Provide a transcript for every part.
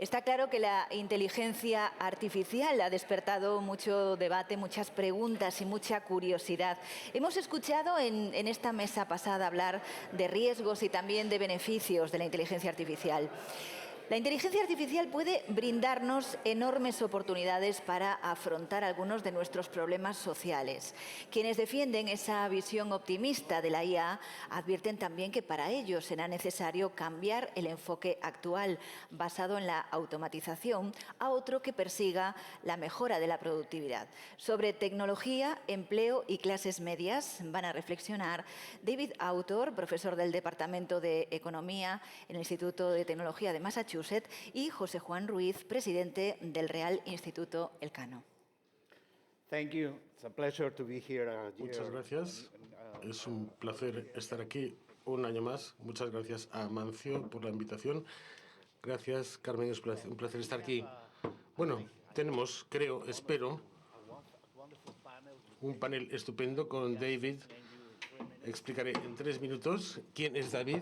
Está claro que la inteligencia artificial ha despertado mucho debate, muchas preguntas y mucha curiosidad. Hemos escuchado en esta mesa pasada hablar de riesgos y también de beneficios de la inteligencia artificial. La inteligencia artificial puede brindarnos enormes oportunidades para afrontar algunos de nuestros problemas sociales. Quienes defienden esa visión optimista de la IA advierten también que para ello será necesario cambiar el enfoque actual, basado en la automatización, a otro que persiga la mejora de la productividad. Sobre tecnología, empleo y clases medias van a reflexionar David Autor, profesor del Departamento de Economía en el Instituto de Tecnología de Massachusetts, y José Juan Ruiz, presidente del Real Instituto Elcano. Muchas gracias. Es un placer estar aquí un año más. Muchas gracias a Amancio por la invitación. Gracias, Carmen. Es un placer estar aquí. Bueno, tenemos, espero, un panel estupendo con David. Explicaré en 3 minutos quién es David.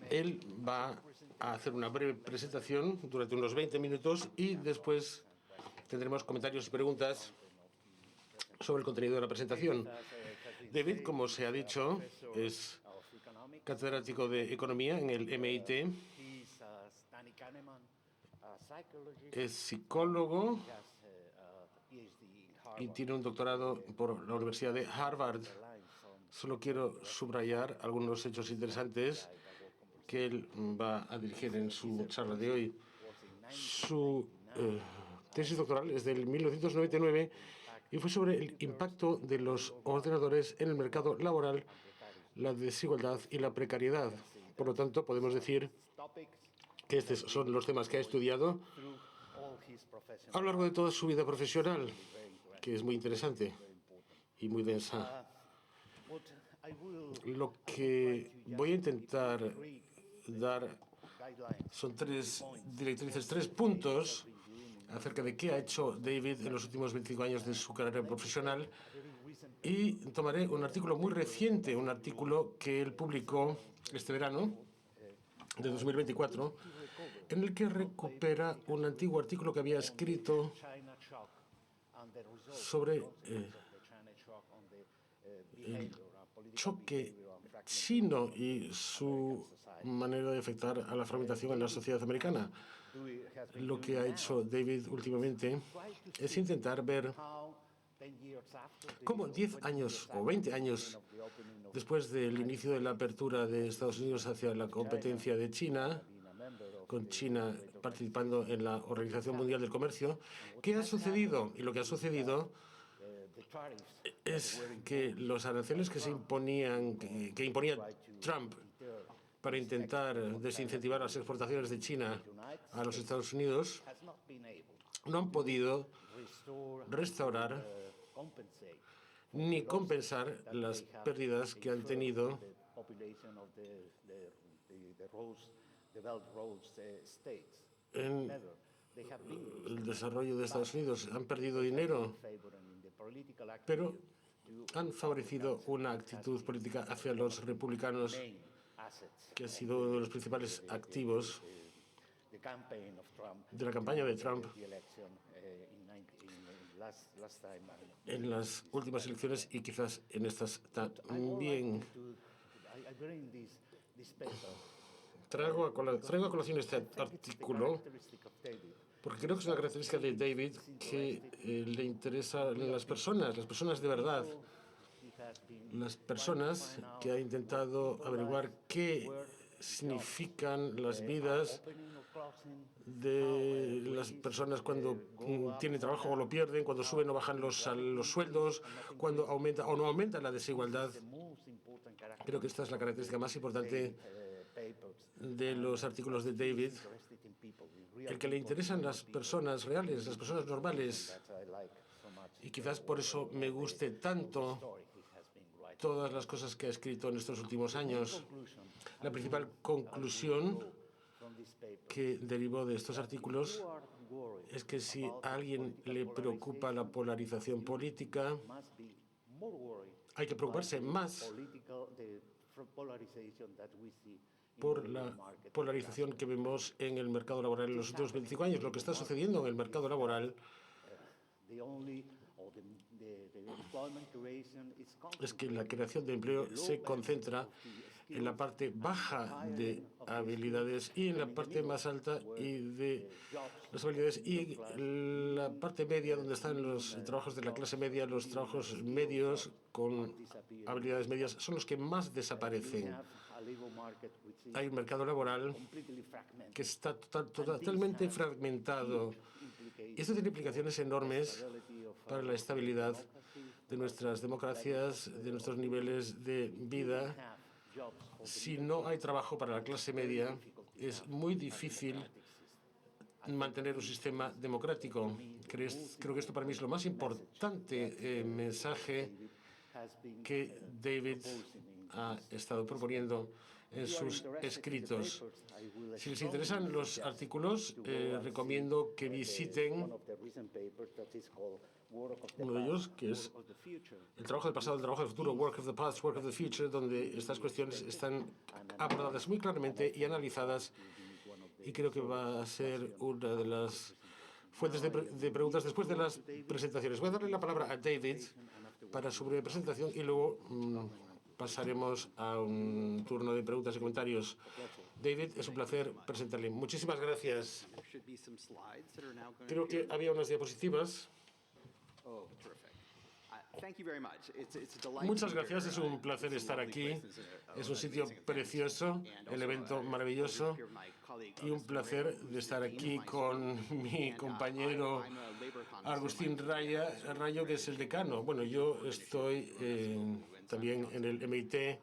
Él va a hacer una breve presentación durante unos 20 minutos y después tendremos comentarios y preguntas sobre el contenido de la presentación. David, como se ha dicho, es catedrático de Economía en el MIT, es psicólogo y tiene un doctorado por la Universidad de Harvard. Solo quiero subrayar algunos hechos interesantes que él va a dirigir en su charla de hoy. Su tesis doctoral es del 1999 y fue sobre el impacto de los ordenadores en el mercado laboral, la desigualdad y la precariedad. Por lo tanto, podemos decir que estos son los temas que ha estudiado a lo largo de toda su vida profesional, que es muy interesante y muy densa. Lo que voy a intentar dar son 3 directrices, 3 puntos acerca de qué ha hecho David en los últimos 25 años de su carrera profesional, y tomaré un artículo muy reciente, un artículo que él publicó este verano de 2024, en el que recupera un antiguo artículo que había escrito sobre el choque chino y su manera de afectar a la fragmentación en la sociedad americana. Lo que ha hecho David últimamente es intentar ver cómo 10 años o 20 años después del inicio de la apertura de Estados Unidos hacia la competencia de China, con China participando en la Organización Mundial del Comercio, ¿qué ha sucedido? Y lo que ha sucedido es que los aranceles que imponía Trump para intentar desincentivar las exportaciones de China a los Estados Unidos no han podido restaurar ni compensar las pérdidas que han tenido en el desarrollo de Estados Unidos. Han perdido dinero, pero han favorecido una actitud política hacia los republicanos que ha sido uno de los principales activos de la campaña de Trump en las últimas elecciones y quizás en estas también. Traigo a colación este artículo porque creo que es una característica de David que le interesan las personas de verdad, las personas que ha intentado averiguar qué significan las vidas de las personas cuando tienen trabajo o lo pierden, cuando suben o bajan los sueldos, cuando aumenta o no aumenta la desigualdad. Creo que esta es la característica más importante de los artículos de David, el que le interesan las personas reales, las personas normales, y quizás por eso me guste tanto todas las cosas que ha escrito en estos últimos años. La principal conclusión que derivó de estos artículos es que si a alguien le preocupa la polarización política, hay que preocuparse más por la polarización que vemos en el mercado laboral en los últimos 25 años. Lo que está sucediendo en el mercado laboral es que la creación de empleo se concentra en la parte baja de habilidades y en la parte más alta y de las habilidades, y en la parte media, donde están los trabajos de la clase media, los trabajos medios con habilidades medias son los que más desaparecen. Hay un mercado laboral que está totalmente fragmentado. Esto tiene implicaciones enormes para la estabilidad de nuestras democracias, de nuestros niveles de vida. Si no hay trabajo para la clase media, es muy difícil mantener un sistema democrático. Creo que esto para mí es lo más importante mensaje que David ha estado proponiendo en sus escritos. Si les interesan los artículos, recomiendo que visiten uno de ellos, que es el trabajo del pasado, el trabajo del futuro, Work of the Past, Work of the Future, donde estas cuestiones están abordadas muy claramente y analizadas, y creo que va a ser una de las fuentes de preguntas después de las presentaciones. Voy a darle la palabra a David para su breve presentación y luego pasaremos a un turno de preguntas y comentarios. David, es un placer presentarle. Muchísimas gracias. Creo que había unas diapositivas. Muchas gracias, es un placer estar aquí. Es un sitio precioso, el evento maravilloso, y un placer de estar aquí con mi compañero Agustín Rayo, que es el decano. Bueno, yo estoy también en el MIT,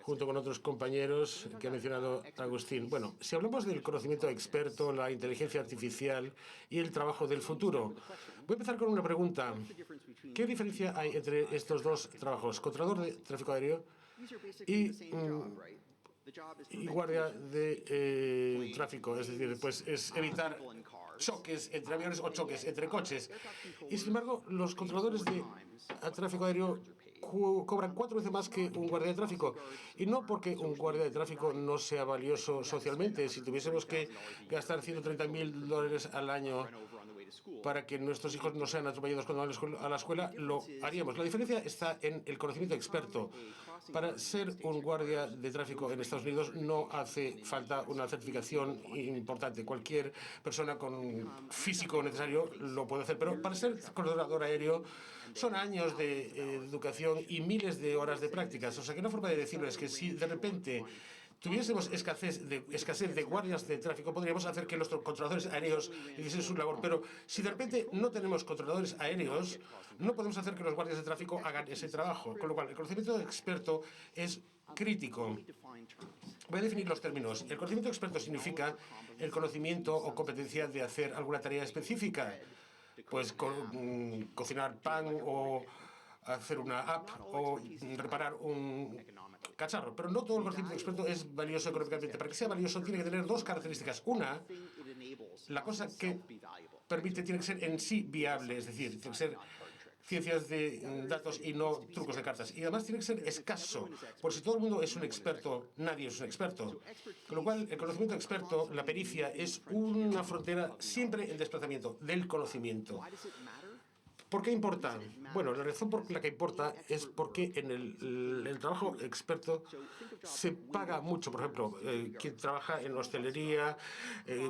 junto con otros compañeros que ha mencionado Agustín. Bueno, si hablamos del conocimiento experto, la inteligencia artificial y el trabajo del futuro, voy a empezar con una pregunta. ¿Qué diferencia hay entre estos dos trabajos, controlador de tráfico aéreo y guardia de tráfico? Es decir, pues es evitar choques entre aviones o choques entre coches. Y sin embargo, los controladores de tráfico aéreo cobran 4 veces más que un guardia de tráfico. Y no porque un guardia de tráfico no sea valioso socialmente. Si tuviésemos que gastar $130.000 al año para que nuestros hijos no sean atropellados cuando van a la escuela, lo haríamos. La diferencia está en el conocimiento experto. Para ser un guardia de tráfico en Estados Unidos no hace falta una certificación importante. Cualquier persona con físico necesario lo puede hacer. Pero para ser controlador aéreo son años de educación y miles de horas de prácticas. O sea que una forma de decirlo es que si de repente tuviésemos escasez de guardias de tráfico, podríamos hacer que los controladores aéreos hiciesen su labor. Pero si de repente no tenemos controladores aéreos, no podemos hacer que los guardias de tráfico hagan ese trabajo. Con lo cual, el conocimiento experto es crítico. Voy a definir los términos. El conocimiento experto significa el conocimiento o competencia de hacer alguna tarea específica. Pues cocinar pan o hacer una app o reparar un cacharro. Pero no todo el conocimiento experto es valioso económicamente. Para que sea valioso tiene que tener dos características. Una, la cosa que permite tiene que ser en sí viable, es decir, tiene que ser ciencias de datos y no trucos de cartas. Y además tiene que ser escaso, por si todo el mundo es un experto, nadie es un experto. Con lo cual, el conocimiento experto, la pericia, es una frontera siempre en desplazamiento del conocimiento. ¿Por qué importa? Bueno, la razón por la que importa es porque en el trabajo experto se paga mucho. Por ejemplo, quien trabaja en hostelería,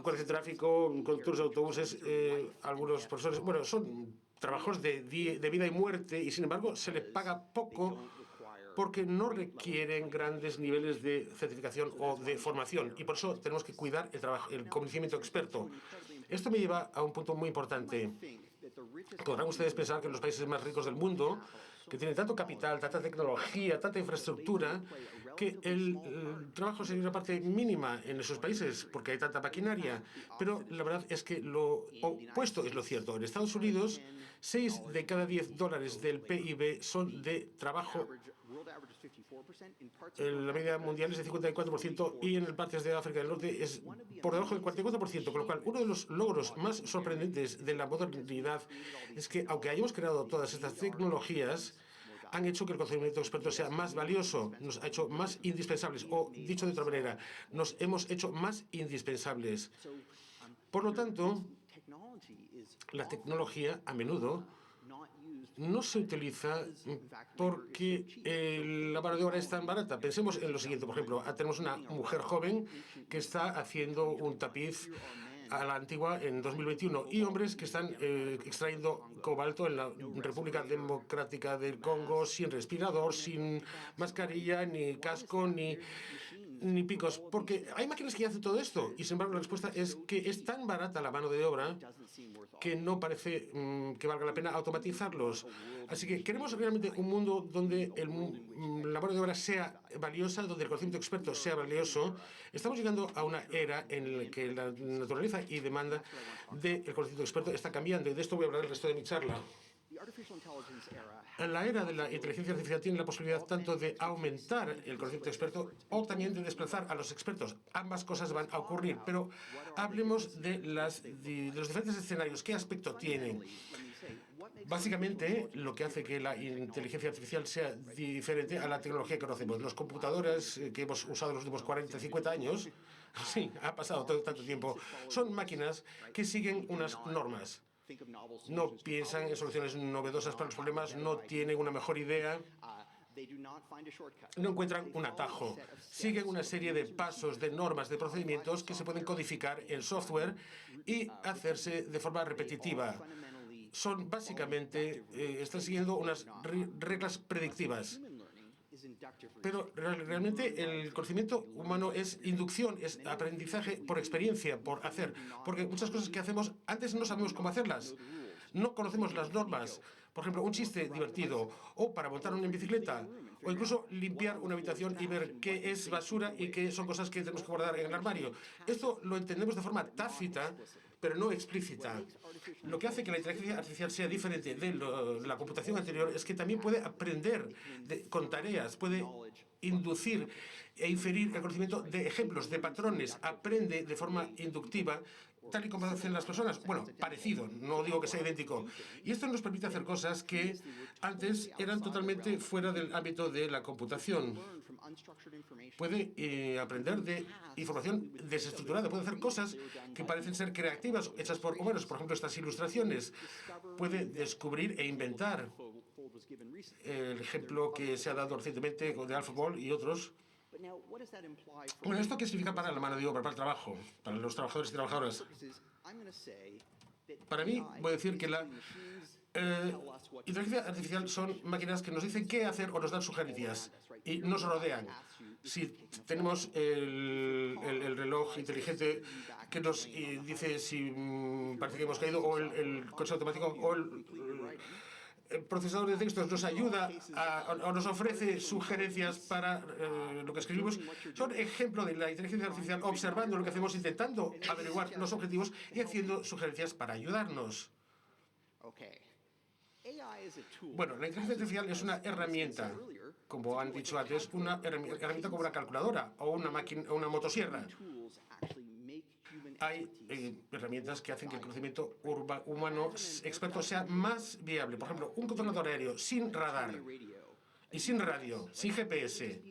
guardias de tráfico, conductores de autobuses, algunos profesores. Bueno, son trabajos de vida y muerte, y sin embargo se les paga poco porque no requieren grandes niveles de certificación o de formación, y por eso tenemos que cuidar el conocimiento experto. Esto me lleva a un punto muy importante. Podrán ustedes pensar que en los países más ricos del mundo, que tienen tanto capital, tanta tecnología, tanta infraestructura, que el trabajo sería una parte mínima en esos países, porque hay tanta maquinaria. Pero la verdad es que lo opuesto es lo cierto. En Estados Unidos, 6 de cada 10 dólares del PIB son de trabajo. La media mundial es de 54% y en partes de África del Norte es por debajo del 44%, con lo cual uno de los logros más sorprendentes de la modernidad es que, aunque hayamos creado todas estas tecnologías, han hecho que el conocimiento experto sea más valioso, nos ha hecho más indispensables, o dicho de otra manera, nos hemos hecho más indispensables. Por lo tanto, la tecnología a menudo no se utiliza porque la mano de obra es tan barata. Pensemos en lo siguiente, por ejemplo, tenemos una mujer joven que está haciendo un tapiz a la antigua en 2021 y hombres que están extrayendo cobalto en la República Democrática del Congo sin respirador, sin mascarilla, ni casco, ni picos, porque hay máquinas que hacen todo esto y sin embargo la respuesta es que es tan barata la mano de obra que no parece que valga la pena automatizarlos. Así que queremos realmente un mundo donde la mano de obra sea valiosa, donde el conocimiento experto sea valioso. Estamos llegando a una era en la que la naturaleza y demanda del conocimiento experto está cambiando, y de esto voy a hablar el resto de mi charla. La era de la inteligencia artificial tiene la posibilidad tanto de aumentar el conocimiento experto o también de desplazar a los expertos. Ambas cosas van a ocurrir, pero hablemos de los diferentes escenarios. ¿Qué aspecto tienen? Básicamente, lo que hace que la inteligencia artificial sea diferente a la tecnología que conocemos. Los computadores que hemos usado en los últimos 40, 50 años, sí, ha pasado todo tanto tiempo, son máquinas que siguen unas normas. No piensan en soluciones novedosas para los problemas, no tienen una mejor idea, no encuentran un atajo. Siguen una serie de pasos, de normas, de procedimientos que se pueden codificar en software y hacerse de forma repetitiva. Son básicamente, están siguiendo unas reglas predictivas. Pero realmente el conocimiento humano es inducción, es aprendizaje por experiencia, por hacer. Porque muchas cosas que hacemos antes no sabemos cómo hacerlas. No conocemos las normas. Por ejemplo, un chiste divertido, o para montar una bicicleta, o incluso limpiar una habitación y ver qué es basura y qué son cosas que tenemos que guardar en el armario. Esto lo entendemos de forma tácita, pero no explícita. Lo que hace que la inteligencia artificial sea diferente de la computación anterior es que también puede aprender con tareas, puede inducir e inferir el conocimiento de ejemplos, de patrones, aprende de forma inductiva, tal y como hacen las personas. Bueno, parecido, no digo que sea idéntico. Y esto nos permite hacer cosas que antes eran totalmente fuera del ámbito de la computación. Puede aprender de información desestructurada, puede hacer cosas que parecen ser creativas, hechas por humanos, por ejemplo, estas ilustraciones. Puede descubrir e inventar. El ejemplo que se ha dado recientemente de AlphaGo y otros. Bueno, ¿esto qué significa para la mano de obra, para el trabajo, para los trabajadores y trabajadoras? Para mí, voy a decir que la inteligencia artificial son máquinas que nos dicen qué hacer o nos dan sugerencias y nos rodean. Si tenemos el reloj inteligente que nos dice si parece que hemos caído, o el coche automático, o el procesador de textos nos ayuda o nos ofrece sugerencias para lo que escribimos, son ejemplo de la inteligencia artificial observando lo que hacemos, intentando averiguar los objetivos y haciendo sugerencias para ayudarnos. Bueno, la inteligencia artificial es una herramienta, como han dicho antes, una herramienta como una calculadora o una máquina, o una motosierra. Hay herramientas que hacen que el conocimiento humano experto sea más viable. Por ejemplo, un controlador aéreo sin radar y sin radio, sin GPS,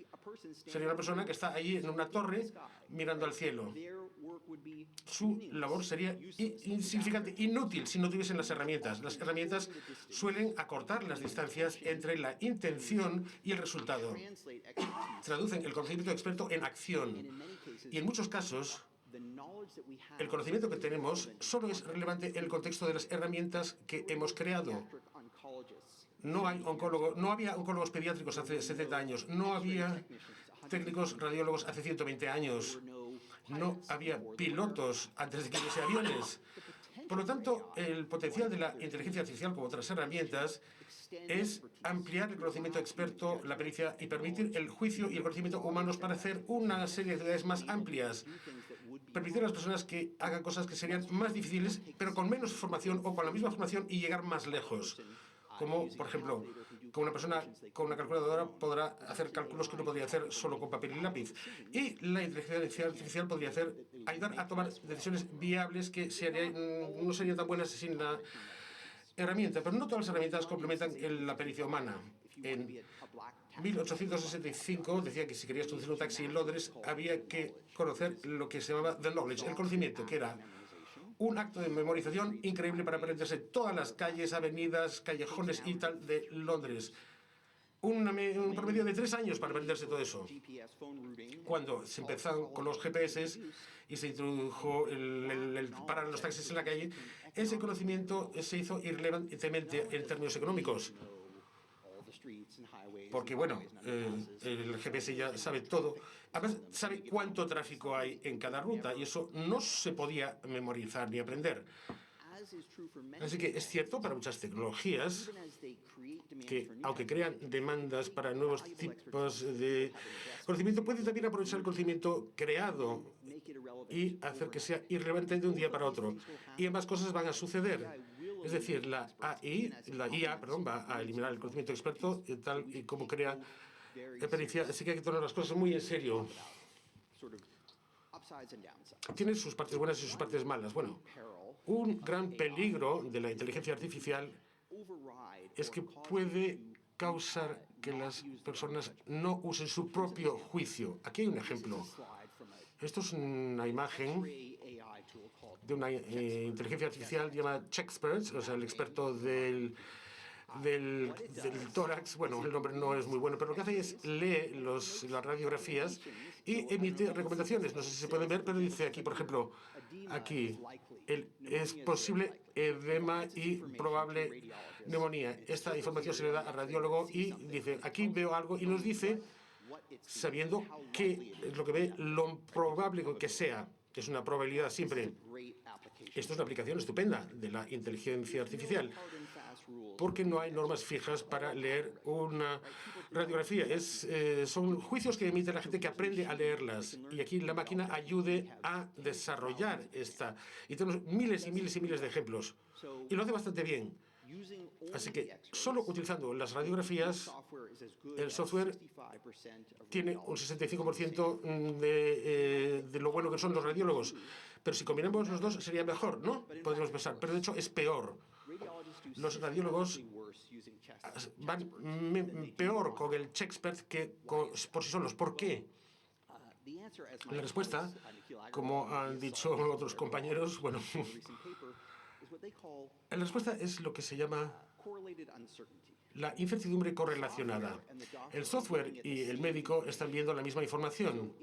sería una persona que está allí en una torre mirando al cielo. Su labor sería insignificante, inútil, si no tuviesen las herramientas. Las herramientas suelen acortar las distancias entre la intención y el resultado. Traducen el conocimiento experto en acción. Y en muchos casos, el conocimiento que tenemos solo es relevante en el contexto de las herramientas que hemos creado. No había oncólogos pediátricos hace 70 años, no había técnicos radiólogos hace 120 años, no había pilotos antes de que hubiese aviones. Por lo tanto, el potencial de la inteligencia artificial, como otras herramientas, es ampliar el conocimiento experto, la pericia, y permitir el juicio y el conocimiento humanos para hacer una serie de actividades más amplias. Permitir a las personas que hagan cosas que serían más difíciles, pero con menos formación o con la misma formación, y llegar más lejos. Como, por ejemplo, con una persona con una calculadora podrá hacer cálculos que no podría hacer solo con papel y lápiz. Y la inteligencia artificial podría ayudar a tomar decisiones viables que no serían tan buenas sin la herramienta. Pero no todas las herramientas complementan la pericia humana. En 1865 decía que si querías conducir un taxi en Londres había que conocer lo que se llamaba the knowledge, el conocimiento, que era un acto de memorización increíble para aprenderse todas las calles, avenidas, callejones y tal de Londres. Un promedio de 3 años para aprenderse todo eso. Cuando se empezaron con los GPS y se introdujo parar los taxis en la calle, ese conocimiento se hizo irrelevantemente en términos económicos. Porque, bueno, el GPS ya sabe todo. Además, sabe cuánto tráfico hay en cada ruta y eso no se podía memorizar ni aprender. Así que es cierto para muchas tecnologías que, aunque crean demandas para nuevos tipos de conocimiento, pueden también aprovechar el conocimiento creado y hacer que sea irrelevante de un día para otro. Y ambas cosas van a suceder. Es decir, la IA, va a eliminar el conocimiento experto tal y como crea pericia. Así que hay que tomar las cosas muy en serio. Tiene sus partes buenas y sus partes malas. Bueno, un gran peligro de la inteligencia artificial es que puede causar que las personas no usen su propio juicio. Aquí hay un ejemplo. Esto es una imagen de una inteligencia artificial llamada Chexpert, o sea, el experto del tórax. Bueno, el nombre no es muy bueno, pero lo que hace es lee las radiografías y emite recomendaciones. No sé si se pueden ver, pero dice aquí, por ejemplo, aquí, es posible edema y probable neumonía. Esta información se le da al radiólogo y dice, aquí veo algo, y nos dice, sabiendo qué es lo que ve, lo probable que sea. Es una probabilidad siempre. Esto es una aplicación estupenda de la inteligencia artificial, porque no hay normas fijas para leer una radiografía. Son juicios que emite la gente que aprende a leerlas. Y aquí la máquina ayude a desarrollar esta. Y tenemos miles y miles y miles de ejemplos. Y lo hace bastante bien. Así que solo utilizando las radiografías, el software tiene un 65% de lo bueno que son los radiólogos. Pero si combinamos los dos sería mejor, ¿no? Podríamos pensar. Pero de hecho es peor. Los radiólogos van peor con el Chexpert que por sí solos. ¿Por qué? La respuesta, como han dicho otros compañeros, bueno, la respuesta es lo que se llama la incertidumbre correlacionada. El software y el médico están viendo la misma información.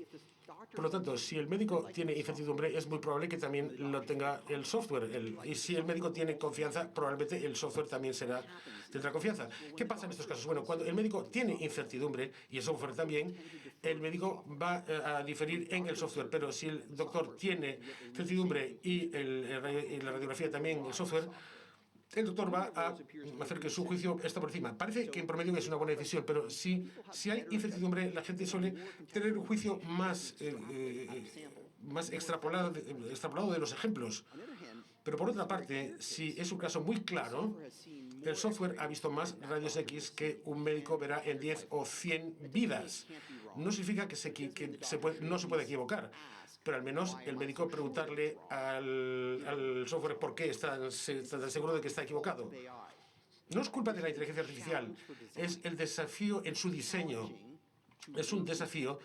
Por lo tanto, si el médico tiene incertidumbre, es muy probable que también lo tenga el software. Y si el médico tiene confianza, probablemente el software también tendrá confianza. ¿Qué pasa en estos casos? Bueno, cuando el médico tiene incertidumbre y el software también, el médico va a diferir en el software. Pero si el doctor tiene incertidumbre y la radiografía también, el software, el doctor va a hacer que su juicio está por encima. Parece que en promedio es una buena decisión, pero si hay incertidumbre, la gente suele tener un juicio más extrapolado de los ejemplos. Pero por otra parte, si es un caso muy claro, el software ha visto más rayos X que un médico verá en 10 o 100 vidas. No significa que no se puede equivocar, pero al menos el médico preguntarle al software por qué está tan seguro de que está equivocado. No es culpa de la inteligencia artificial, es el desafío en su diseño. Es un desafío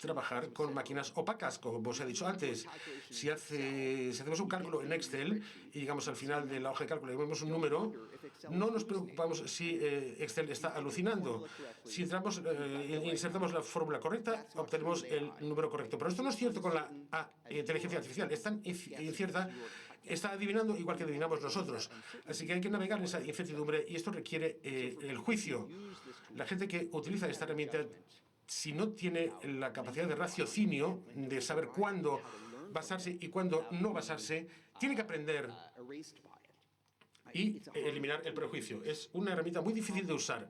trabajar con máquinas opacas, como os he dicho antes. Si hacemos un cálculo en Excel y llegamos al final de la hoja de cálculo y vemos un número, no nos preocupamos si Excel está alucinando. Si insertamos la fórmula correcta, obtenemos el número correcto. Pero esto no es cierto con la inteligencia artificial. Es tan incierta, está adivinando igual que adivinamos nosotros. Así que hay que navegar en esa incertidumbre y esto requiere el juicio. La gente que utiliza esta herramienta, si no tiene la capacidad de raciocinio, de saber cuándo basarse y cuándo no basarse, tiene que aprender y eliminar el prejuicio. Es una herramienta muy difícil de usar.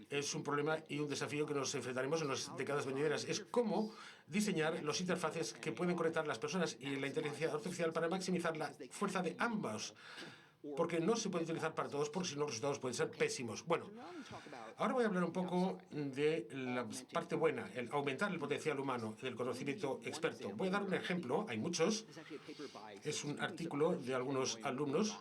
Es un problema y un desafío que nos enfrentaremos en las décadas venideras. Es cómo diseñar los interfaces que pueden conectar las personas y la inteligencia artificial para maximizar la fuerza de ambos. Porque no se puede utilizar para todos, porque si no los resultados pueden ser pésimos. Bueno, ahora voy a hablar un poco de la parte buena, el aumentar el potencial humano del conocimiento experto. Voy a dar un ejemplo, hay muchos. Es un artículo de algunos alumnos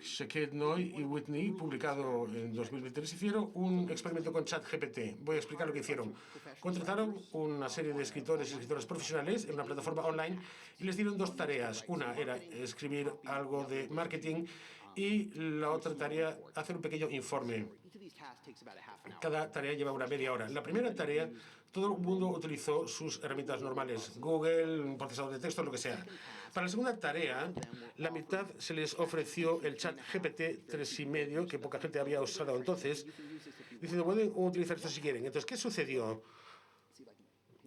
Sheketnoy y Whitney, publicado en 2023, hicieron un experimento con ChatGPT. Voy a explicar lo que hicieron. Contrataron una serie de escritores y escritoras profesionales en una plataforma online y les dieron dos tareas. Una era escribir algo de marketing y la otra tarea, hacer un pequeño informe. Cada tarea lleva una media hora. La primera tarea, todo el mundo utilizó sus herramientas normales, Google, un procesador de texto, lo que sea. Para la segunda tarea, la mitad se les ofreció el chat GPT 3,5, que poca gente había usado entonces, diciendo, pueden utilizar esto si quieren. Entonces, ¿qué sucedió?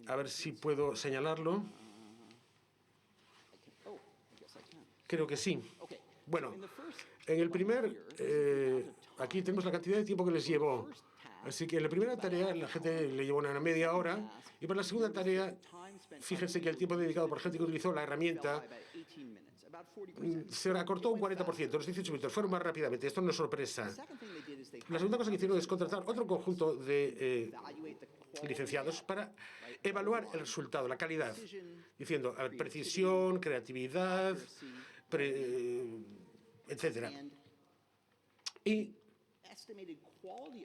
A ver si puedo señalarlo. Creo que sí. Bueno, en el primer, aquí tenemos la cantidad de tiempo que les llevó. Así que en la primera tarea la gente le llevó una media hora y para la segunda tarea, fíjense que el tiempo dedicado por gente que utilizó la herramienta se acortó un 40%, los 18 minutos fueron más rápidamente. Esto no es sorpresa. La segunda cosa que hicieron es contratar otro conjunto de licenciados para evaluar el resultado, la calidad, diciendo precisión, creatividad, etcétera. Y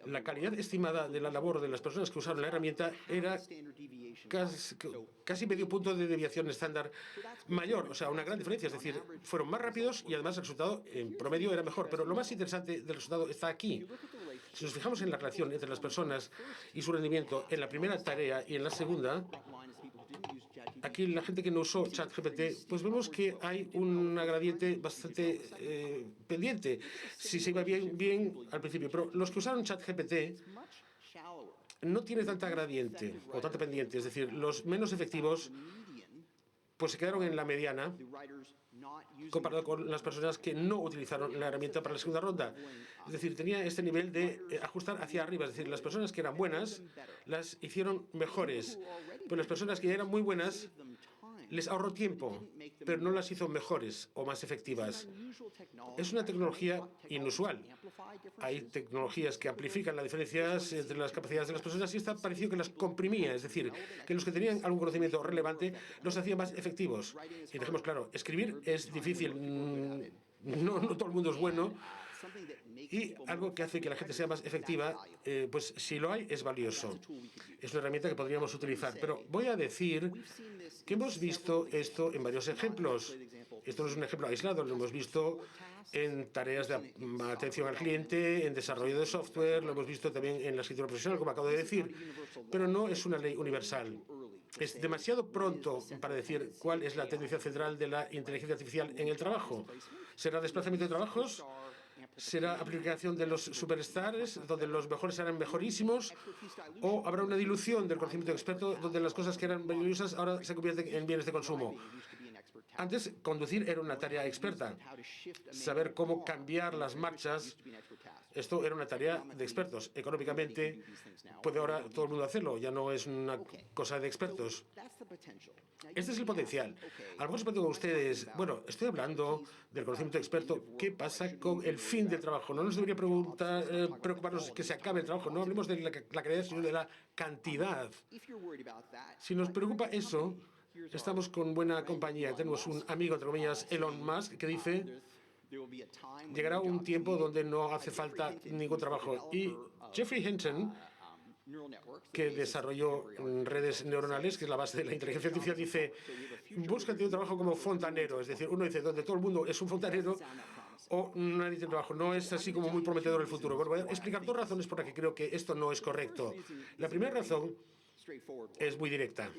la calidad estimada de la labor de las personas que usaron la herramienta era casi medio punto de deviación estándar mayor, o sea, una gran diferencia. Es decir, fueron más rápidos y además el resultado en promedio era mejor. Pero lo más interesante del resultado está aquí. Si nos fijamos en la relación entre las personas y su rendimiento en la primera tarea y en la segunda, aquí la gente que no usó ChatGPT, pues vemos que hay una gradiente bastante pendiente, si se iba bien al principio. Pero los que usaron ChatGPT no tiene tanta gradiente o tanta pendiente. Es decir, los menos efectivos pues se quedaron en la mediana comparado con las personas que no utilizaron la herramienta para la segunda ronda. Es decir, tenía este nivel de ajustar hacia arriba. Es decir, las personas que eran buenas las hicieron mejores, pero las personas que eran muy buenas les ahorró tiempo, pero no las hizo mejores o más efectivas. Es una tecnología inusual. Hay tecnologías que amplifican las diferencias entre las capacidades de las personas y esta pareció que las comprimía, es decir, que los que tenían algún conocimiento relevante los hacía más efectivos. Y dejemos claro, escribir es difícil, no todo el mundo es bueno, y algo que hace que la gente sea más efectiva, pues si lo hay, es valioso. Es una herramienta que podríamos utilizar. Pero voy a decir que hemos visto esto en varios ejemplos. Esto no es un ejemplo aislado, lo hemos visto en tareas de atención al cliente, en desarrollo de software, lo hemos visto también en la escritura profesional, como acabo de decir. Pero no es una ley universal. Es demasiado pronto para decir cuál es la tendencia central de la inteligencia artificial en el trabajo. ¿Será desplazamiento de trabajos? ¿Será aplicación de los superstars, donde los mejores serán mejorísimos? ¿O habrá una dilución del conocimiento experto, donde las cosas que eran valiosas ahora se convierten en bienes de consumo? Antes, conducir era una tarea experta. Saber cómo cambiar las marchas, esto era una tarea de expertos. Económicamente, puede ahora todo el mundo hacerlo, ya no es una cosa de expertos. Este es el potencial. A lo mejor se preguntan ustedes, bueno, estoy hablando del conocimiento experto, ¿qué pasa con el fin del trabajo? No nos debería preocuparnos que se acabe el trabajo, no hablemos de la calidad, sino de la cantidad. Si nos preocupa eso, estamos con buena compañía. Tenemos un amigo, entre comillas, Elon Musk, que dice, llegará un tiempo donde no hace falta ningún trabajo. Y Jeffrey Hinton, que desarrolló redes neuronales, que es la base de la inteligencia artificial, dice, búscate un trabajo como fontanero. Es decir, uno dice, donde todo el mundo es un fontanero o nadie tiene trabajo. No es así como muy prometedor el futuro. Bueno, voy a explicar dos razones por las que creo que esto no es correcto. La primera razón es muy directa.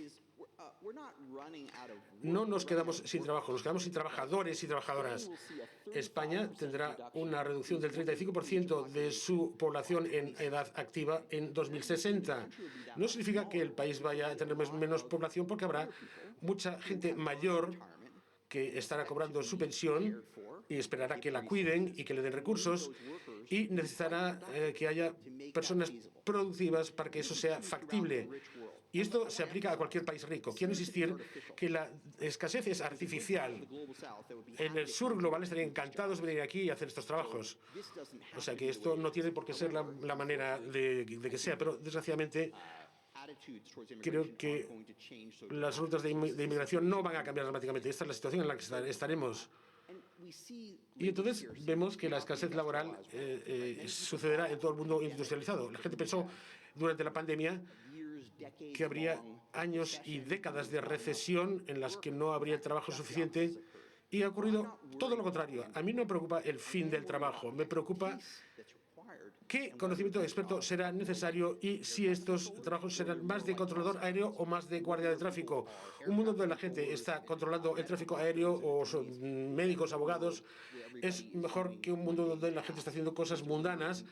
No nos quedamos sin trabajo, nos quedamos sin trabajadores y trabajadoras. España tendrá una reducción del 35% de su población en edad activa en 2060. No significa que el país vaya a tener menos población, porque habrá mucha gente mayor que estará cobrando su pensión y esperará que la cuiden y que le den recursos, y necesitará que haya personas productivas para que eso sea factible. Y esto se aplica a cualquier país rico. Quiero insistir que la escasez es artificial. En el sur global estarían encantados de venir aquí y hacer estos trabajos. O sea que esto no tiene por qué ser la manera de que sea, pero desgraciadamente creo que las rutas de inmigración no van a cambiar dramáticamente. Esta es la situación en la que estaremos. Y entonces vemos que la escasez laboral sucederá en todo el mundo industrializado. La gente pensó durante la pandemia que habría años y décadas de recesión en las que no habría trabajo suficiente, y ha ocurrido todo lo contrario. A mí no me preocupa el fin del trabajo, me preocupa qué conocimiento experto será necesario y si estos trabajos serán más de controlador aéreo o más de guardia de tráfico. Un mundo donde la gente está controlando el tráfico aéreo o son médicos, abogados, es mejor que un mundo donde la gente está haciendo cosas mundanas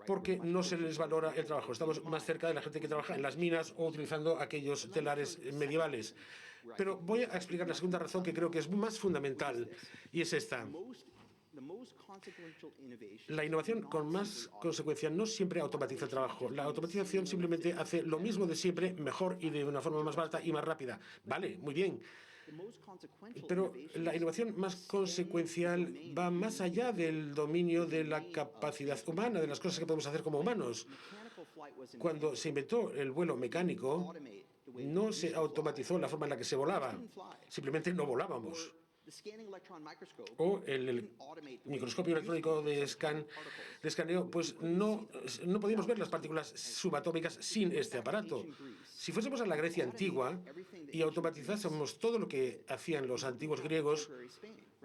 porque no se les valora el trabajo. Estamos más cerca de la gente que trabaja en las minas o utilizando aquellos telares medievales. Pero voy a explicar la segunda razón que creo que es más fundamental, y es esta. La innovación con más consecuencia no siempre automatiza el trabajo. La automatización simplemente hace lo mismo de siempre, mejor y de una forma más barata y más rápida. Vale, muy bien. Pero la innovación más consecuencial va más allá del dominio de la capacidad humana, de las cosas que podemos hacer como humanos. Cuando se inventó el vuelo mecánico, no se automatizó la forma en la que se volaba. Simplemente no volábamos. O el microscopio electrónico de escaneo, pues no podíamos ver las partículas subatómicas sin este aparato. Si fuésemos a la Grecia antigua y automatizásemos todo lo que hacían los antiguos griegos,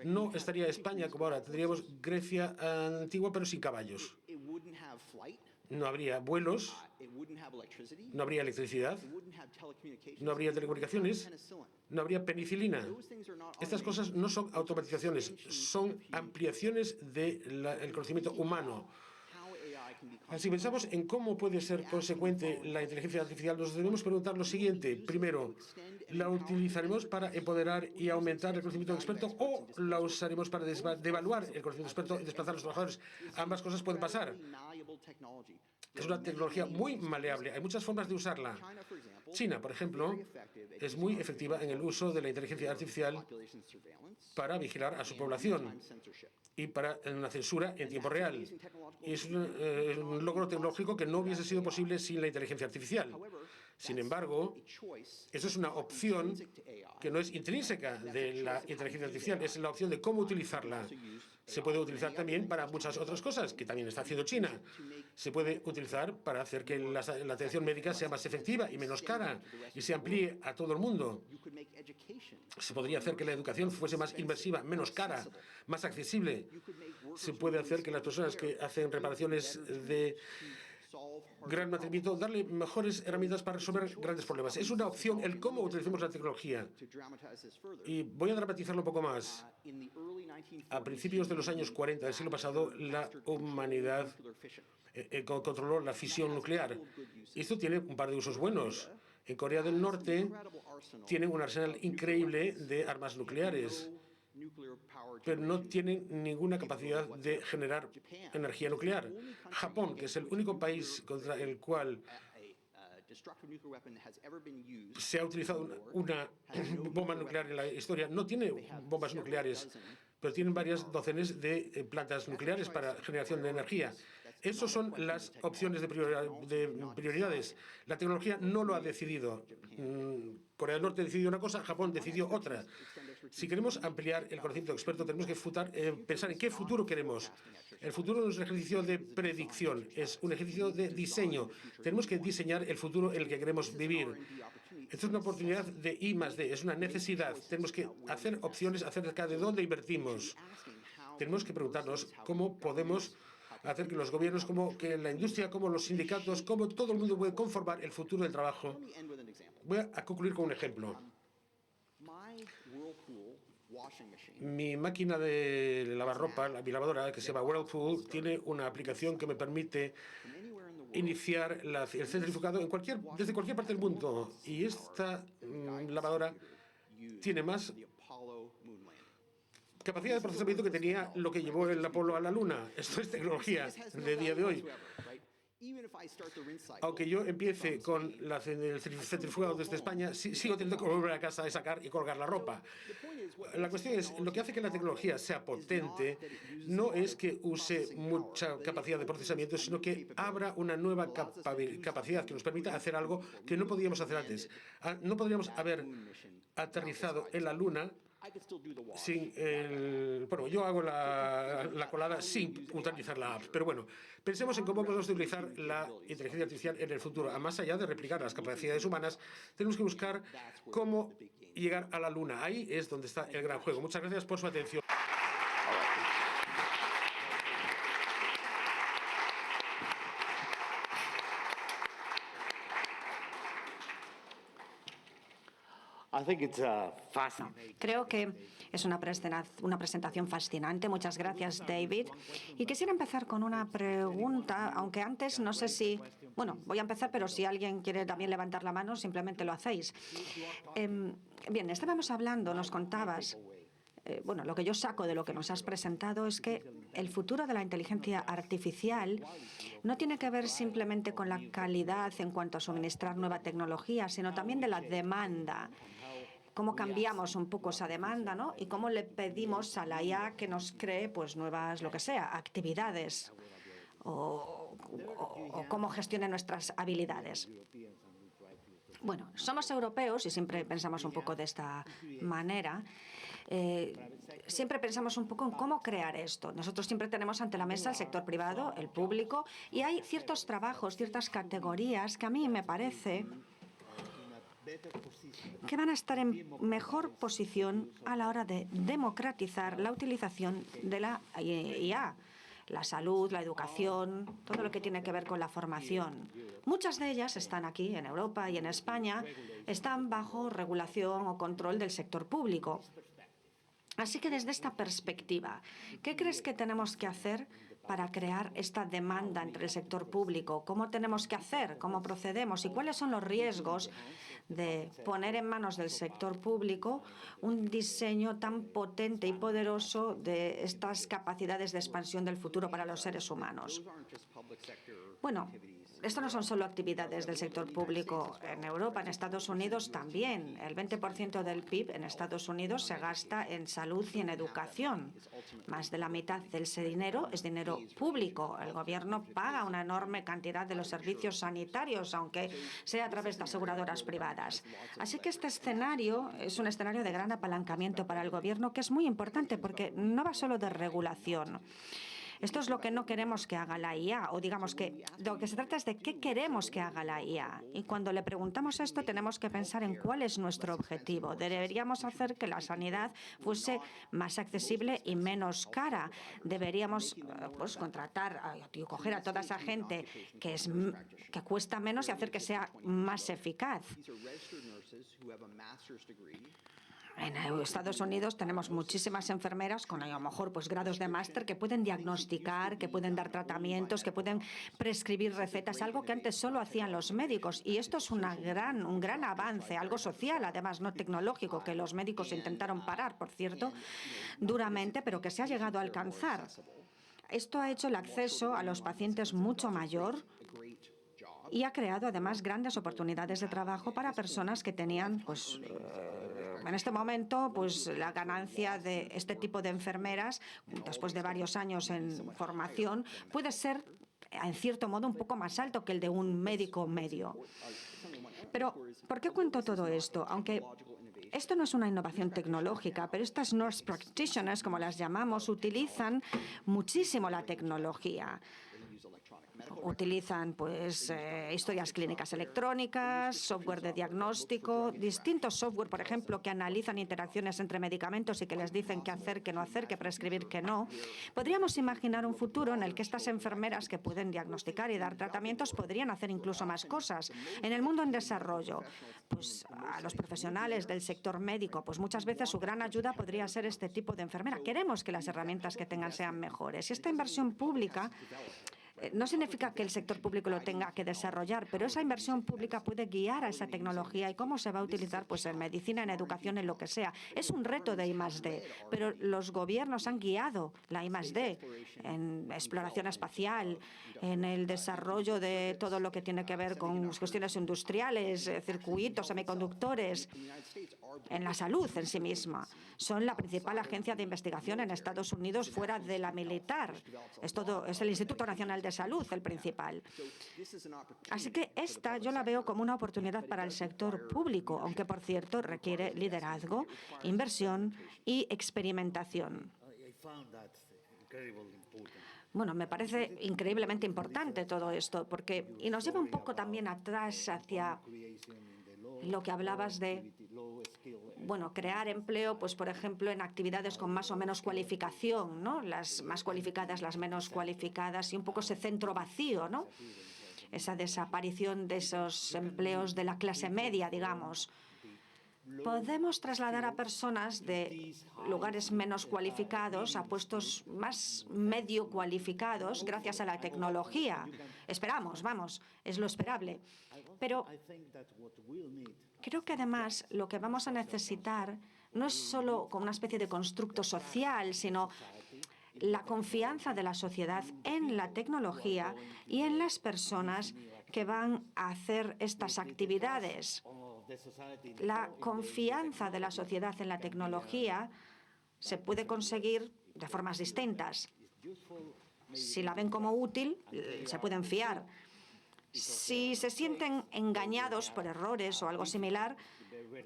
no estaría España como ahora. Tendríamos Grecia antigua, pero sin caballos. No habría vuelos, no habría electricidad, no habría telecomunicaciones, no habría penicilina. Estas cosas no son automatizaciones, son ampliaciones del conocimiento humano. Si pensamos en cómo puede ser consecuente la inteligencia artificial, nos debemos preguntar lo siguiente. Primero, ¿la utilizaremos para empoderar y aumentar el conocimiento experto o la usaremos para devaluar el conocimiento experto y desplazar a los trabajadores? Ambas cosas pueden pasar. Es una tecnología muy maleable. Hay muchas formas de usarla. China, por ejemplo, es muy efectiva en el uso de la inteligencia artificial para vigilar a su población y para una censura en tiempo real. Y es un logro tecnológico que no hubiese sido posible sin la inteligencia artificial. Sin embargo, eso es una opción que no es intrínseca de la inteligencia artificial, es la opción de cómo utilizarla. Se puede utilizar también para muchas otras cosas, que también está haciendo China. Se puede utilizar para hacer que la atención médica sea más efectiva y menos cara y se amplíe a todo el mundo. Se podría hacer que la educación fuese más inmersiva, menos cara, más accesible. Se puede hacer que las personas que hacen reparaciones de gran mantenimiento, darle mejores herramientas para resolver grandes problemas. Es una opción el cómo utilicemos la tecnología. Y voy a dramatizarlo un poco más. A principios de los años 40 del siglo pasado, la humanidad controló la fisión nuclear. Esto tiene un par de usos buenos. En Corea del Norte tienen un arsenal increíble de armas nucleares, pero no tienen ninguna capacidad de generar energía nuclear. Japón, que es el único país contra el cual se ha utilizado una bomba nuclear en la historia, no tiene bombas nucleares, pero tienen varias docenas de plantas nucleares para generación de energía. Esas son las opciones de prioridades. La tecnología no lo ha decidido. Corea del Norte decidió una cosa, Japón decidió otra. Si queremos ampliar el conocimiento experto, tenemos que pensar en qué futuro queremos. El futuro no es un ejercicio de predicción, es un ejercicio de diseño. Tenemos que diseñar el futuro en el que queremos vivir. Esto es una oportunidad de I+D, es una necesidad. Tenemos que hacer opciones acerca de dónde invertimos. Tenemos que preguntarnos cómo podemos hacer que los gobiernos, como que la industria, como los sindicatos, como todo el mundo puede conformar el futuro del trabajo. Voy a concluir con un ejemplo. Mi máquina de lavar ropa, mi lavadora, que se llama Whirlpool, tiene una aplicación que me permite iniciar el centrifugado desde cualquier parte del mundo. Y esta lavadora tiene más capacidad de procesamiento que tenía lo que llevó el Apolo a la Luna. Esto es tecnología de día de hoy. Aunque yo empiece con el centrifugado desde España, sigo teniendo que volver a casa a sacar y colgar la ropa. La cuestión es, lo que hace que la tecnología sea potente no es que use mucha capacidad de procesamiento, sino que abra una nueva capacidad que nos permita hacer algo que no podíamos hacer antes. No podríamos haber aterrizado en la Luna Bueno, yo hago la colada sin utilizar la app, pero bueno, pensemos en cómo podemos utilizar la inteligencia artificial en el futuro. Más allá de replicar las capacidades humanas, tenemos que buscar cómo llegar a la Luna. Ahí es donde está el gran juego. Muchas gracias por su atención. Creo que es una presentación fascinante. Muchas gracias, David. Y quisiera empezar con una pregunta, aunque antes no sé si... Bueno, voy a empezar, pero si alguien quiere también levantar la mano, simplemente lo hacéis. Bien, estábamos hablando, nos contabas... Bueno, lo que yo saco de lo que nos has presentado es que el futuro de la inteligencia artificial no tiene que ver simplemente con la calidad en cuanto a suministrar nueva tecnología, sino también de la demanda. Cómo cambiamos un poco esa demanda, ¿no? Y cómo le pedimos a la IA que nos cree, pues, nuevas, lo que sea, actividades o cómo gestione nuestras habilidades. Bueno, somos europeos y siempre pensamos un poco de esta manera. Siempre pensamos un poco en cómo crear esto. Nosotros siempre tenemos ante la mesa el sector privado, el público, y hay ciertos trabajos, ciertas categorías que a mí me parece que van a estar en mejor posición a la hora de democratizar la utilización de la IA. La salud, la educación, todo lo que tiene que ver con la formación. Muchas de ellas están aquí, en Europa y en España, están bajo regulación o control del sector público. Así que desde esta perspectiva, ¿qué crees que tenemos que hacer para crear esta demanda entre el sector público? ¿Cómo tenemos que hacer? ¿Cómo procedemos? ¿Y cuáles son los riesgos de poner en manos del sector público un diseño tan potente y poderoso de estas capacidades de expansión del futuro para los seres humanos? Bueno, esto no son solo actividades del sector público en Europa, en Estados Unidos también. El 20% del PIB en Estados Unidos se gasta en salud y en educación. Más de la mitad de ese dinero es dinero público. El gobierno paga una enorme cantidad de los servicios sanitarios, aunque sea a través de aseguradoras privadas. Así que este escenario es un escenario de gran apalancamiento para el gobierno, que es muy importante porque no va solo de regulación. Esto es lo que no queremos que haga la IA, o digamos que lo que se trata es de qué queremos que haga la IA. Y cuando le preguntamos esto, tenemos que pensar en cuál es nuestro objetivo. Deberíamos hacer que la sanidad fuese más accesible y menos cara. Deberíamos pues, contratar y coger a toda esa gente que cuesta menos y hacer que sea más eficaz. En Estados Unidos tenemos muchísimas enfermeras con a lo mejor pues grados de máster que pueden diagnosticar, que pueden dar tratamientos, que pueden prescribir recetas, algo que antes solo hacían los médicos. Y esto es un gran avance, algo social, además no tecnológico, que los médicos intentaron parar, por cierto, duramente, pero que se ha llegado a alcanzar. Esto ha hecho el acceso a los pacientes mucho mayor y ha creado además grandes oportunidades de trabajo para personas que tenían, pues, en este momento, pues la ganancia de este tipo de enfermeras, después de varios años en formación, puede ser, en cierto modo, un poco más alto que el de un médico medio. Pero, ¿por qué cuento todo esto? Aunque esto no es una innovación tecnológica, pero estas nurse practitioners, como las llamamos, utilizan muchísimo la tecnología. Utilizan pues historias clínicas electrónicas, software de diagnóstico, distintos software, por ejemplo, que analizan interacciones entre medicamentos y que les dicen qué hacer, qué no hacer, qué prescribir, qué no. Podríamos imaginar un futuro en el que estas enfermeras que pueden diagnosticar y dar tratamientos podrían hacer incluso más cosas. En el mundo en desarrollo, pues a los profesionales del sector médico, pues muchas veces su gran ayuda podría ser este tipo de enfermera. Queremos que las herramientas que tengan sean mejores. Y esta inversión pública no significa que el sector público lo tenga que desarrollar, pero esa inversión pública puede guiar a esa tecnología y cómo se va a utilizar pues, en medicina, en educación, en lo que sea. Es un reto de I+D, pero los gobiernos han guiado la I+D en exploración espacial, en el desarrollo de todo lo que tiene que ver con cuestiones industriales, circuitos, semiconductores. en la salud en sí misma. Son la principal agencia de investigación en Estados Unidos fuera de la militar. Es el Instituto Nacional de Salud el principal. Así que esta yo la veo como una oportunidad para el sector público, aunque por cierto requiere liderazgo, inversión y experimentación. Bueno, me parece increíblemente importante todo esto, y nos lleva un poco también atrás hacia lo que hablabas de, crear empleo, pues por ejemplo, en actividades con más o menos cualificación, ¿no? Las más cualificadas, las menos cualificadas, y un poco ese centro vacío, ¿no? Esa desaparición de esos empleos de la clase media, digamos. Podemos trasladar a personas de lugares menos cualificados a puestos más medio cualificados gracias a la tecnología. Esperamos, es lo esperable. Pero creo que además lo que vamos a necesitar no es solo como una especie de constructo social, sino la confianza de la sociedad en la tecnología y en las personas que van a hacer estas actividades. La confianza de la sociedad en la tecnología se puede conseguir de formas distintas. Si la ven como útil, se pueden fiar. Si se sienten engañados por errores o algo similar,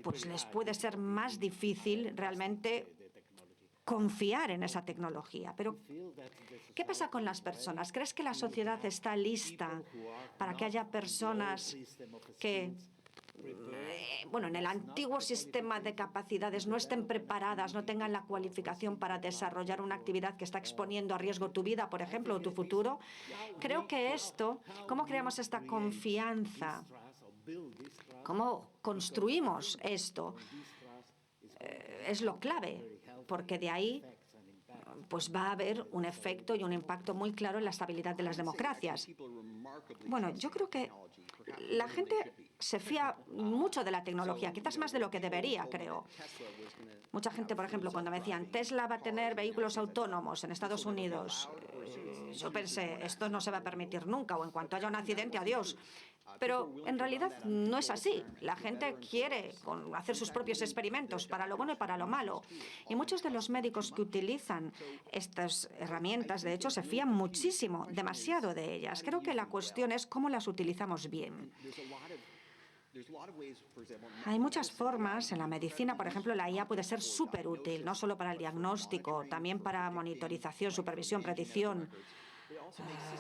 pues les puede ser más difícil realmente confiar en esa tecnología. Pero, ¿qué pasa con las personas? ¿Crees que la sociedad está lista para que haya personas que en el antiguo sistema de capacidades no estén preparadas, no tengan la cualificación para desarrollar una actividad que está exponiendo a riesgo tu vida, por ejemplo, o tu futuro? Creo que ¿cómo creamos esta confianza? ¿Cómo construimos esto? Es lo clave, porque de ahí pues va a haber un efecto y un impacto muy claro en la estabilidad de las democracias. Bueno, yo creo que la gente se fía mucho de la tecnología, quizás más de lo que debería, creo. Mucha gente, por ejemplo, cuando me decían Tesla va a tener vehículos autónomos en Estados Unidos, yo pensé, esto no se va a permitir nunca, o en cuanto haya un accidente, adiós. Pero en realidad no es así. La gente quiere hacer sus propios experimentos para lo bueno y para lo malo. Y muchos de los médicos que utilizan estas herramientas, de hecho, se fían muchísimo, demasiado de ellas. Creo que la cuestión es cómo las utilizamos bien. Hay muchas formas. En la medicina, por ejemplo, la IA puede ser súper útil, no solo para el diagnóstico, también para monitorización, supervisión, predicción,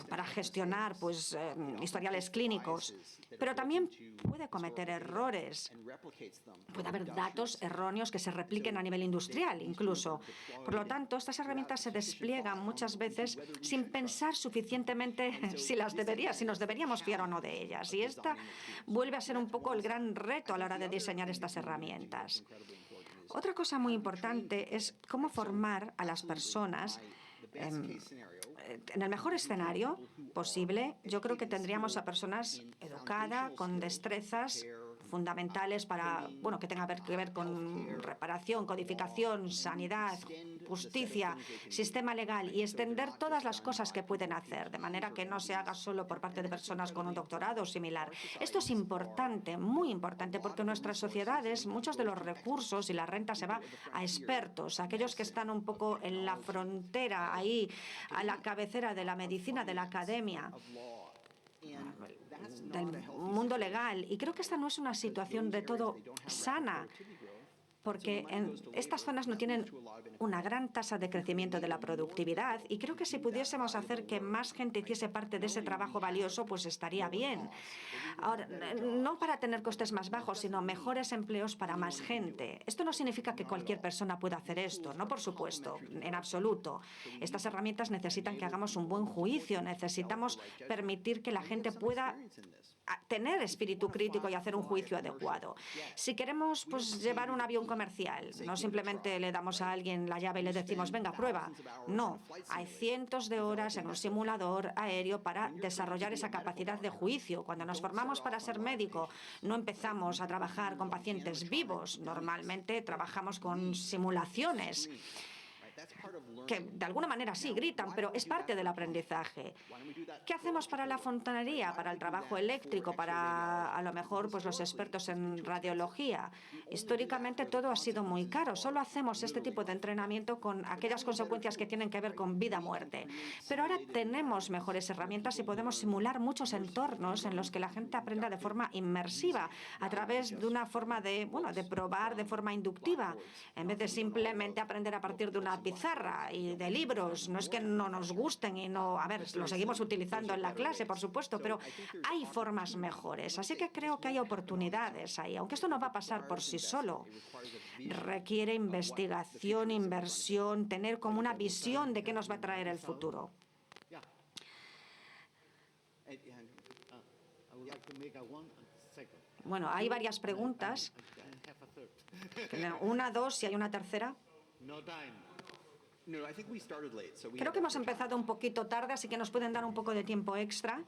para gestionar historiales clínicos, pero también puede cometer errores. Puede haber datos erróneos que se repliquen a nivel industrial, incluso. Por lo tanto, estas herramientas se despliegan muchas veces sin pensar suficientemente si nos deberíamos fiar o no de ellas. Y esta vuelve a ser un poco el gran reto a la hora de diseñar estas herramientas. Otra cosa muy importante es cómo formar a las personas. En el mejor escenario posible, yo creo que tendríamos a personas educadas, con destrezas fundamentales para, que tenga que ver con reparación, codificación, sanidad, justicia, sistema legal, y extender todas las cosas que pueden hacer, de manera que no se haga solo por parte de personas con un doctorado o similar. Esto es importante, muy importante, porque en nuestras sociedades muchos de los recursos y la renta se va a expertos, a aquellos que están un poco en la frontera, ahí, a la cabecera de la medicina, de la academia, del mundo legal. Y creo que esta no es una situación de todo sana, porque en estas zonas no tienen una gran tasa de crecimiento de la productividad, y creo que si pudiésemos hacer que más gente hiciese parte de ese trabajo valioso, pues estaría bien. Ahora, no para tener costes más bajos, sino mejores empleos para más gente. Esto no significa que cualquier persona pueda hacer esto, no, por supuesto, en absoluto. Estas herramientas necesitan que hagamos un buen juicio, necesitamos permitir que la gente pueda tener espíritu crítico y hacer un juicio adecuado. Si queremos llevar un avión comercial, no simplemente le damos a alguien la llave y le decimos, venga, prueba. No, hay cientos de horas en un simulador aéreo para desarrollar esa capacidad de juicio. Cuando nos formamos para ser médico, no empezamos a trabajar con pacientes vivos. Normalmente trabajamos con simulaciones. que de alguna manera sí gritan, pero es parte del aprendizaje. ¿Qué hacemos para la fontanería, para el trabajo eléctrico, para a lo mejor pues los expertos en radiología? Históricamente todo ha sido muy caro. Solo hacemos este tipo de entrenamiento con aquellas consecuencias que tienen que ver con vida-muerte. Pero ahora tenemos mejores herramientas y podemos simular muchos entornos en los que la gente aprenda de forma inmersiva a través de una forma de probar de forma inductiva, en vez de simplemente aprender a partir de una pizarra y de libros. No es que no nos gusten y no, a ver, lo seguimos utilizando en la clase, por supuesto, pero hay formas mejores. Así que creo que hay oportunidades ahí, aunque esto no va a pasar por sí solo. Requiere investigación, inversión, tener como una visión de qué nos va a traer el futuro. Bueno, hay varias preguntas. Una, dos, si hay una tercera. Creo que hemos empezado un poquito tarde, así que nos pueden dar un poco de tiempo extra.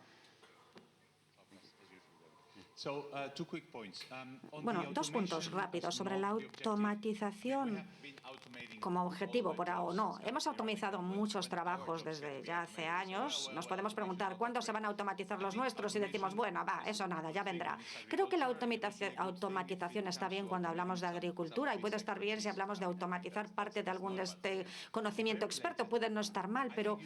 Bueno, dos puntos rápidos sobre la automatización como objetivo o no. Hemos automatizado muchos trabajos desde ya hace años. Nos podemos preguntar cuándo se van a automatizar los nuestros y decimos, bueno, va, eso nada, ya vendrá. Creo que la automatización está bien cuando hablamos de agricultura y puede estar bien si hablamos de automatizar parte de algún conocimiento experto. Puede no estar mal, pero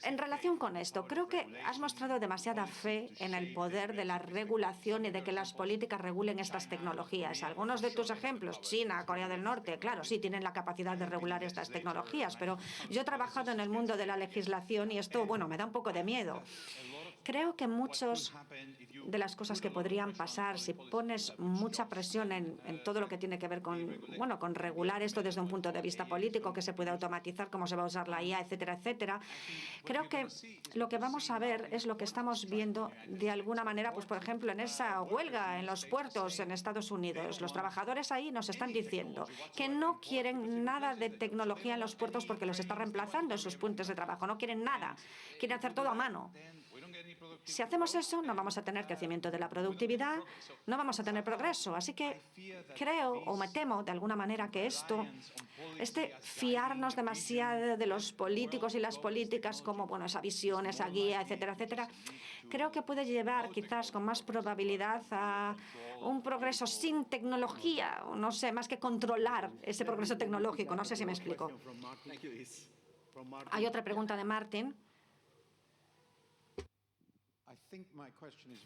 en relación con esto, creo que has mostrado demasiada fe en el poder de la regulación y de que las políticas regulen estas tecnologías. Algunos de tus ejemplos, China, Corea del Norte, claro, sí tienen la capacidad de regular estas tecnologías, pero yo he trabajado en el mundo de la legislación y esto, bueno, me da un poco de miedo. Creo que muchas de las cosas que podrían pasar si pones mucha presión en todo lo que tiene que ver con regular esto desde un punto de vista político, que se puede automatizar, cómo se va a usar la IA, etcétera, etcétera. Creo que lo que vamos a ver es lo que estamos viendo de alguna manera, pues por ejemplo, en esa huelga en los puertos en Estados Unidos. Los trabajadores ahí nos están diciendo que no quieren nada de tecnología en los puertos porque los está reemplazando en sus puestos de trabajo. No quieren nada. Quieren hacer todo a mano. Si hacemos eso, no vamos a tener crecimiento de la productividad, no vamos a tener progreso. Así que creo, o me temo de alguna manera, que fiarnos demasiado de los políticos y las políticas como, bueno, esa visión, esa guía, etcétera, etcétera, creo que puede llevar quizás con más probabilidad a un progreso sin tecnología, no sé, más que controlar ese progreso tecnológico. No sé si me explico. Hay otra pregunta de Martin.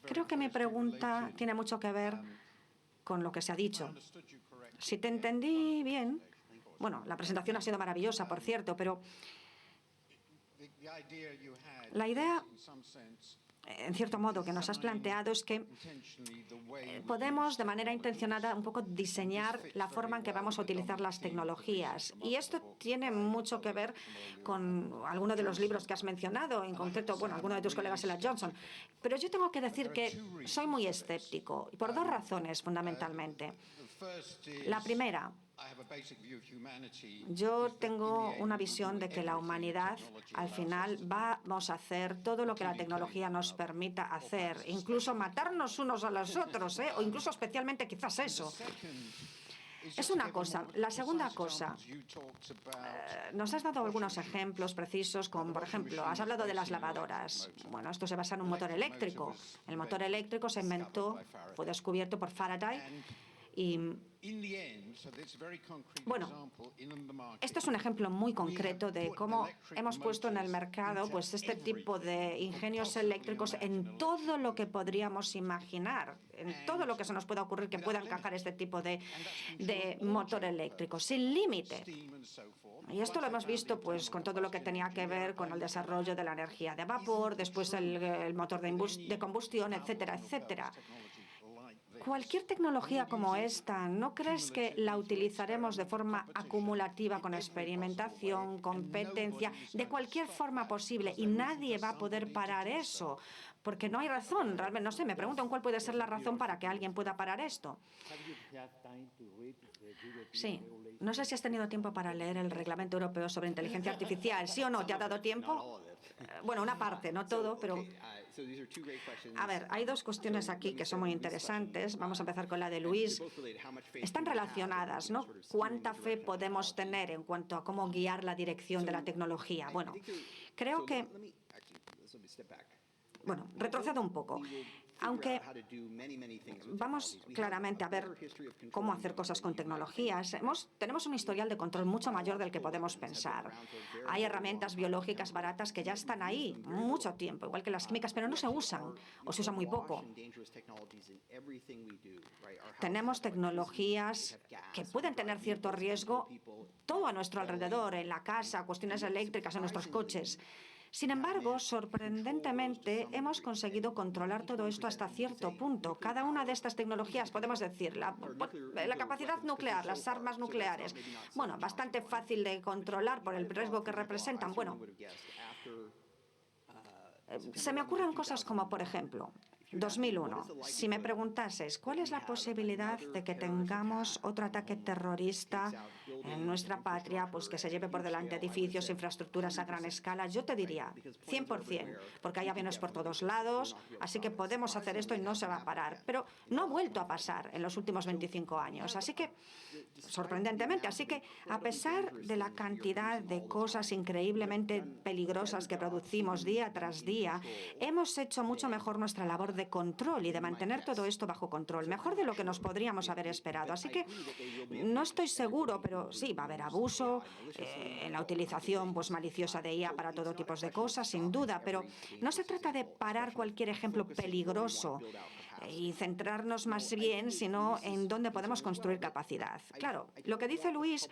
Creo que mi pregunta tiene mucho que ver con lo que se ha dicho. Si te entendí bien, bueno, la presentación ha sido maravillosa, por cierto, pero la idea, en cierto modo, que nos has planteado es que podemos de manera intencionada un poco diseñar la forma en que vamos a utilizar las tecnologías. Y esto tiene mucho que ver con algunos de los libros que has mencionado, en concreto, bueno, alguno de tus colegas, Ella Johnson. Pero yo tengo que decir que soy muy escéptico, y por dos razones, fundamentalmente. La primera, yo tengo una visión de que la humanidad, al final, vamos a hacer todo lo que la tecnología nos permita hacer, incluso matarnos unos a los otros, o incluso especialmente quizás eso. Es una cosa. La segunda cosa, nos has dado algunos ejemplos precisos, como por ejemplo, has hablado de las lavadoras. Bueno, esto se basa en un motor eléctrico. El motor eléctrico se inventó, fue descubierto por Faraday. Y, bueno, esto es un ejemplo muy concreto de cómo hemos puesto en el mercado pues este tipo de ingenios eléctricos en todo lo que podríamos imaginar, en todo lo que se nos pueda ocurrir que pueda encajar este tipo de motor eléctrico, sin límite. Y esto lo hemos visto pues con todo lo que tenía que ver con el desarrollo de la energía de vapor, después el motor de combustión, etcétera, etcétera. Cualquier tecnología como esta, ¿no crees que la utilizaremos de forma acumulativa, con experimentación, competencia, de cualquier forma posible, y nadie va a poder parar eso? Porque no hay razón, realmente, no sé, me pregunto cuál puede ser la razón para que alguien pueda parar esto. Sí. No sé si has tenido tiempo para leer el Reglamento Europeo sobre Inteligencia Artificial. ¿Sí o no? ¿Te ha dado tiempo? Bueno, una parte, no todo, pero... A ver, hay dos cuestiones aquí que son muy interesantes. Vamos a empezar con la de Luis. Están relacionadas, ¿no? ¿Cuánta fe podemos tener en cuanto a cómo guiar la dirección de la tecnología? Bueno, creo que... Bueno, retrocedo un poco. Aunque vamos claramente a ver cómo hacer cosas con tecnologías, tenemos un historial de control mucho mayor del que podemos pensar. Hay herramientas biológicas baratas que ya están ahí mucho tiempo, igual que las químicas, pero no se usan o se usan muy poco. Tenemos tecnologías que pueden tener cierto riesgo todo a nuestro alrededor, en la casa, cuestiones eléctricas, en nuestros coches. Sin embargo, sorprendentemente, hemos conseguido controlar todo esto hasta cierto punto. Cada una de estas tecnologías, podemos decir, la capacidad nuclear, las armas nucleares, bueno, bastante fácil de controlar por el riesgo que representan. Bueno, se me ocurren cosas como, por ejemplo, 2001. Si me preguntases cuál es la posibilidad de que tengamos otro ataque terrorista en nuestra patria, pues que se lleve por delante edificios, infraestructuras a gran escala, yo te diría 100%, porque hay aviones por todos lados, así que podemos hacer esto y no se va a parar. Pero no ha vuelto a pasar en los últimos 25 años, así que, sorprendentemente, así que a pesar de la cantidad de cosas increíblemente peligrosas que producimos día tras día, hemos hecho mucho mejor nuestra labor de control y de mantener todo esto bajo control, mejor de lo que nos podríamos haber esperado. Así que no estoy seguro, pero sí, va a haber abuso en la utilización pues, maliciosa de IA para todo tipo de cosas, sin duda, pero no se trata de parar cualquier ejemplo peligroso y centrarnos más bien, sino en dónde podemos construir capacidad. Claro, lo que dice Luis,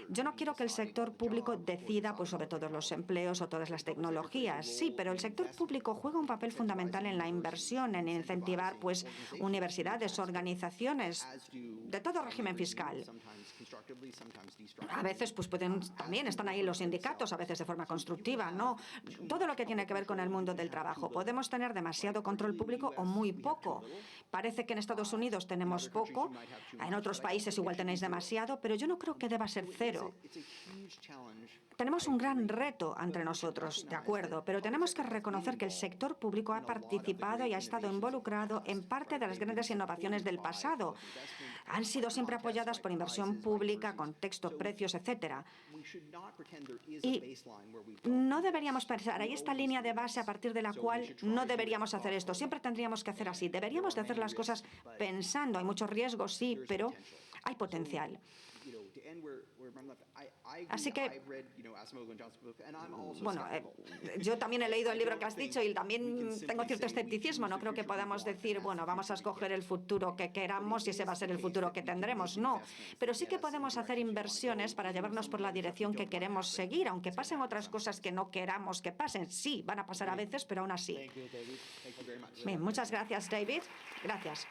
yo no quiero que el sector público decida pues, sobre todos los empleos o todas las tecnologías, sí, pero el sector público juega un papel fundamental en la inversión, en incentivar pues, universidades, organizaciones de todo régimen fiscal. A veces pues, también están ahí los sindicatos, a veces de forma constructiva, ¿no? Todo lo que tiene que ver con el mundo del trabajo. Podemos tener demasiado control público o muy poco. Parece que en Estados Unidos tenemos poco, en otros países igual tenéis demasiado, pero yo no creo que deba ser cero. Tenemos un gran reto entre nosotros, de acuerdo, pero tenemos que reconocer que el sector público ha participado y ha estado involucrado en parte de las grandes innovaciones del pasado. Han sido siempre apoyadas por inversión pública, contexto, precios, etcétera. Y no deberíamos pensar, hay esta línea de base a partir de la cual no deberíamos hacer esto. Siempre tendríamos que hacer así. Deberíamos de hacer las cosas pensando. Hay muchos riesgos, sí, pero hay potencial. Así que, bueno, yo también he leído el libro que has dicho y también tengo cierto escepticismo. No creo que podamos decir, bueno, vamos a escoger el futuro que queramos y ese va a ser el futuro que tendremos. No, pero sí que podemos hacer inversiones para llevarnos por la dirección que queremos seguir, aunque pasen otras cosas que no queramos que pasen. Sí, van a pasar a veces, pero aún así. Bien, muchas gracias, David. Gracias.